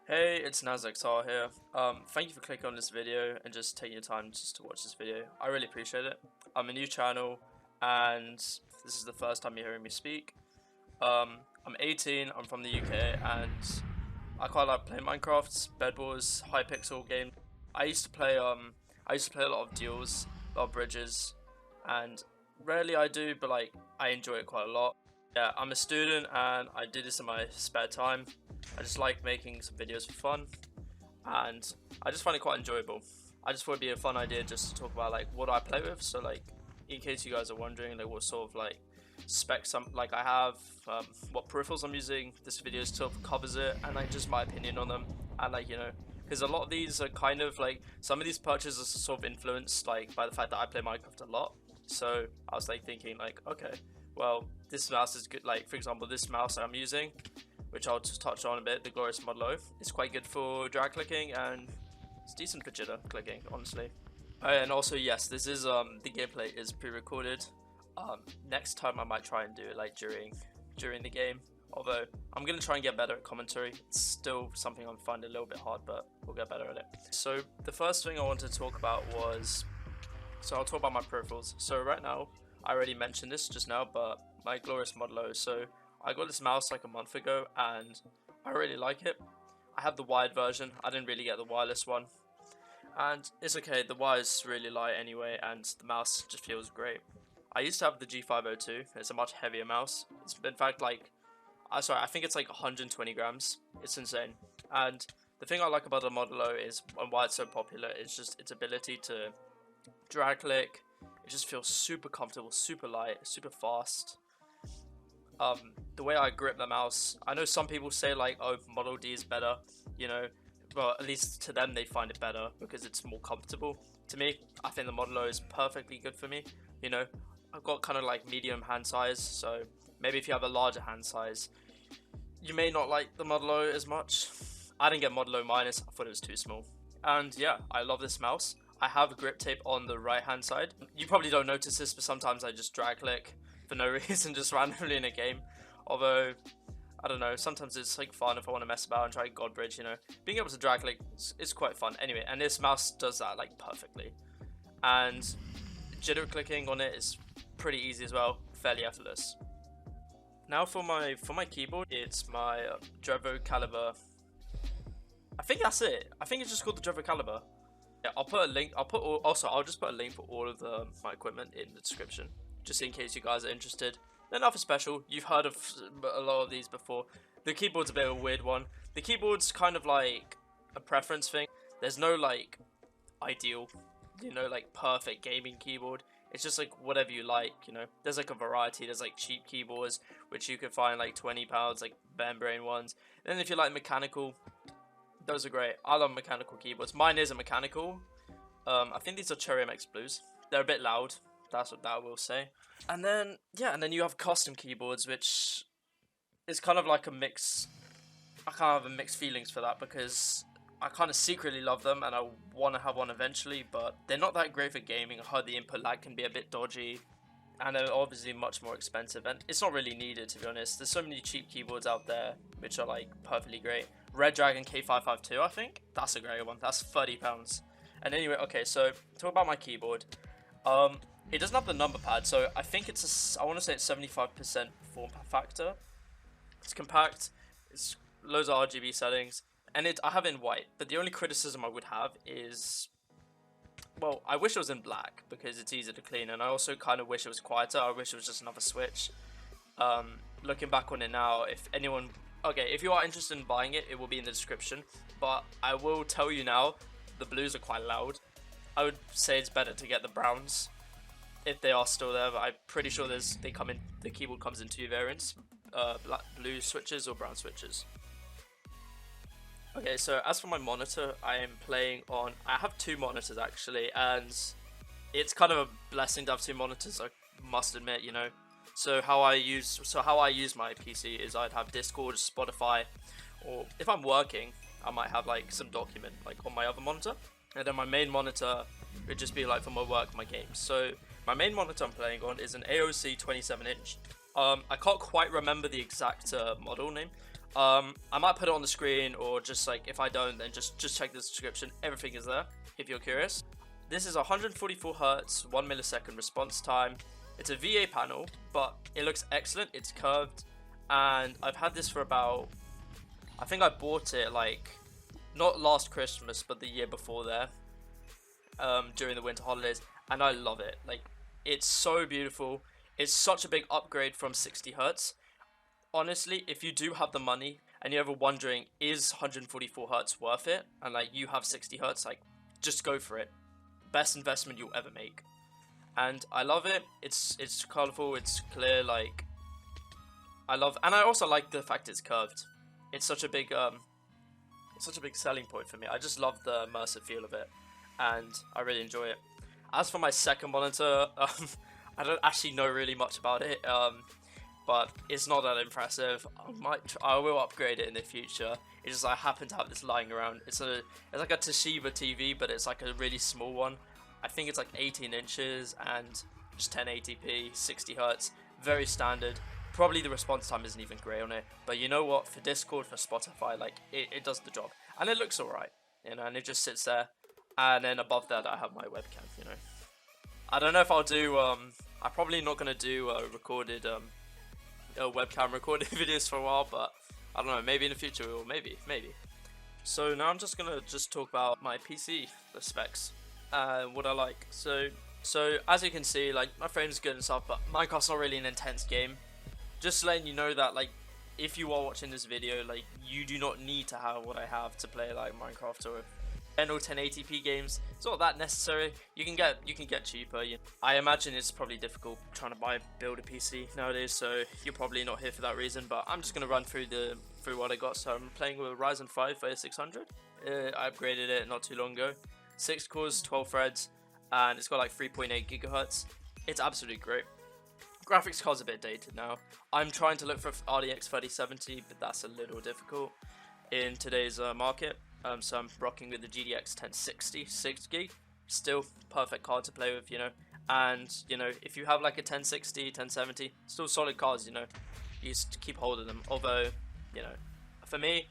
Hey, it's NazXR here. Thank you for clicking on this video and just taking your time just to watch this video. I really appreciate it. I'm a new channel and this is the first time you're hearing me speak. I'm 18, I'm from the UK, and I quite like playing Minecraft, Bedwars, high pixel game. I used to play a lot of duels, a lot of bridges, and rarely I do, but like I enjoy it quite a lot. Yeah, I'm a student and I do this in my spare time. I just like making some videos for fun, and I just find it quite enjoyable. I just thought it'd be a fun idea just to talk about like what I play with. So like, in case you guys are wondering like what sort of like specs I have, what peripherals I'm using, this video sort of covers it, and like just my opinion on them. And like, you know, because a lot of these are kind of like, some of these purchases are sort of influenced like by the fact that I play Minecraft a lot. So I was like thinking like, okay, well, this mouse is good. Like for example, this mouse I'm using, which I'll just touch on a bit, the Glorious Model O, is quite good for drag clicking, and it's decent for jitter clicking, honestly. And also, yes, this is the gameplay is pre-recorded. Next time I might try and do it like during the game, although I'm gonna try and get better at commentary. It's still something I'm finding a little bit hard, but we'll get better at it. So the first thing I wanted to talk about was, so I'll talk about my peripherals. So right now, I already mentioned this just now, but my Glorious Model O. So I got this mouse like a month ago and I really like it. I have the wired version, I didn't really get the wireless one. And it's okay, the wire's really light anyway and the mouse just feels great. I used to have the G502, it's a much heavier mouse. It's in fact like, I think it's like 120 grams, it's insane. And the thing I like about the Model O is, and why it's so popular, is just its ability to drag click. It just feels super comfortable, super light, super fast. The way I grip the mouse, I know some people say like, oh, Model D is better, you know, well, at least to them they find it better because it's more comfortable. To me, I think the Model O is perfectly good for me. You know, I've got kind of like medium hand size, so maybe if you have a larger hand size, you may not like the Model O as much. I didn't get Model O minus, I thought it was too small. And yeah, I love this mouse. I have grip tape on the right hand side. You probably don't notice this, but sometimes I just drag click for no reason, just randomly in a game. Although, I don't know, sometimes it's like fun if I want to mess about and try God Bridge, you know. Being able to drag click is quite fun. Anyway, and this mouse does that like perfectly. And jitter clicking on it is pretty easy as well, fairly effortless. Now for my keyboard, it's my Drevo Calibur. I think that's it. I think it's just called the Drevo Calibur. Yeah, I'll put a link. I'll just put a link for all of my equipment in the description, just in case you guys are interested. They're nothing special. You've heard of a lot of these before. The keyboard's a bit of a weird one. The keyboard's kind of like a preference thing. There's no like ideal, you know, like perfect gaming keyboard. It's just like whatever you like, you know. There's like a variety. There's like cheap keyboards, which you can find like £20, like membrane ones. And then if you like mechanical, those are great. I love mechanical keyboards. Mine isn't mechanical. I think these are Cherry MX Blues. They're a bit loud. That's what that will say. And then, yeah, and then you have custom keyboards, which is kind of like a mix. I kind of have mixed feelings for that because I kind of secretly love them and I want to have one eventually, but they're not that great for gaming. I heard the input lag can be a bit dodgy, and they're obviously much more expensive, and it's not really needed, to be honest. There's so many cheap keyboards out there which are like perfectly great. Red Dragon K552, I think that's a great one. That's £30. And anyway, okay, so talk about my keyboard. It doesn't have the number pad, so I think I want to say it's 75% form factor. It's compact. It's loads of RGB settings, and I have it in white. But the only criticism I would have is, well, I wish it was in black because it's easier to clean, and I also kind of wish it was quieter. I wish it was just another switch. Looking back on it now, if you are interested in buying it, it will be in the description. But I will tell you now, the blues are quite loud. I would say it's better to get the browns if they are still there. But I'm pretty sure the keyboard comes in two variants: blue switches or brown switches. Okay, so as for my monitor, I have two monitors actually, and it's kind of a blessing to have two monitors, I must admit, you know. So how I use my PC is I'd have Discord, Spotify, or if I'm working, I might have like some document like on my other monitor, and then my main monitor would just be like for my work, my games. So my main monitor I'm playing on is an AOC 27-inch. I can't quite remember the exact model name. I might put it on the screen, or just like if I don't, then just check the description. Everything is there if you're curious. This is 144 Hz, 1 millisecond response time. It's a VA panel, but it looks excellent. It's curved, and I've had this for about, I think I bought it like not last Christmas, but the year before there, during the winter holidays, and I love it. Like, it's so beautiful. It's such a big upgrade from 60 Hz. Honestly, if you do have the money and you're ever wondering, is 144 Hz worth it, and like you have 60 Hz, like, just go for it. Best investment you'll ever make. And I love it. It's colorful, it's clear, like, and I also like the fact it's curved. It's such a big selling point for me. I just love the immersive feel of it, and I really enjoy it. As for my second monitor, I don't actually know really much about it, but it's not that impressive. I will upgrade it in the future. It's just I happen to have this lying around. It's like a Toshiba TV, but it's like a really small one. I think it's like 18 inches and just 1080p, 60 Hz, very standard. Probably the response time isn't even great on it, but you know what? For Discord, for Spotify, like it does the job, and it looks alright, you know. And it just sits there, and then above that I have my webcam, you know. I don't know if I'll do. I'm probably not gonna do recorded webcam recorded videos for a while, but I don't know. Maybe in the future, or maybe. So now I'm just gonna talk about my PC, the specs, what I like. So as you can see, like, my frame's good and stuff, but Minecraft's not really an intense game. Just letting you know that, like, if you are watching this video, like, you do not need to have what I have to play like Minecraft or 1080p games. It's not that necessary. You can get cheaper. I imagine it's probably difficult trying to build a PC nowadays, so you're probably not here for that reason. But I'm just gonna run through what I got. So I'm playing with a Ryzen 5 3600. I upgraded it not too long ago. 6 cores, 12 threads, and it's got like 3.8 gigahertz. It's absolutely great. Graphics card's a bit dated now. I'm trying to look for RTX 3070, but that's a little difficult in today's market. So I'm rocking with the GTX 1060, 6 gig. Still perfect card to play with, you know. And, you know, if you have like a 1060, 1070, still solid cards, you know. You just keep holding them. Although, you know, for me,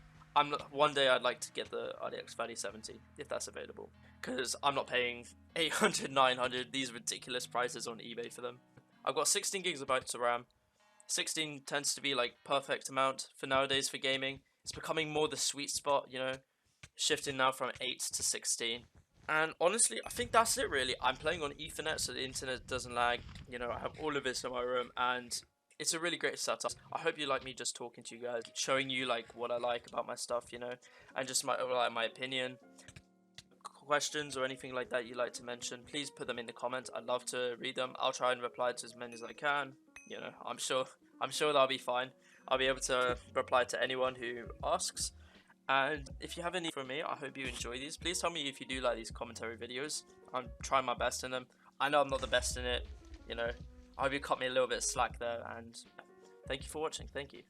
one day I'd like to get the RTX 3070 if that's available, because I'm not paying 800, 900, these ridiculous prices on eBay for them. I've got 16 gigabytes of RAM. 16 tends to be like perfect amount for nowadays for gaming. It's becoming more the sweet spot, you know, shifting now from 8 to 16. And honestly, I think that's it really. I'm playing on Ethernet, so the internet doesn't lag. You know, I have all of this in my room, and it's a really great setup. I hope you like me just talking to you guys, showing you like what I like about my stuff, you know, and just my opinion. Questions or anything like that you'd like to mention, please put them in the comments. I'd love to read them. I'll try and reply to as many as I can. You know, I'm sure that'll be fine. I'll be able to reply to anyone who asks. And if you have any from me, I hope you enjoy these. Please tell me if you do like these commentary videos. I'm trying my best in them. I know I'm not the best in it, you know. I hope you cut me a little bit of slack there, and thank you for watching. Thank you.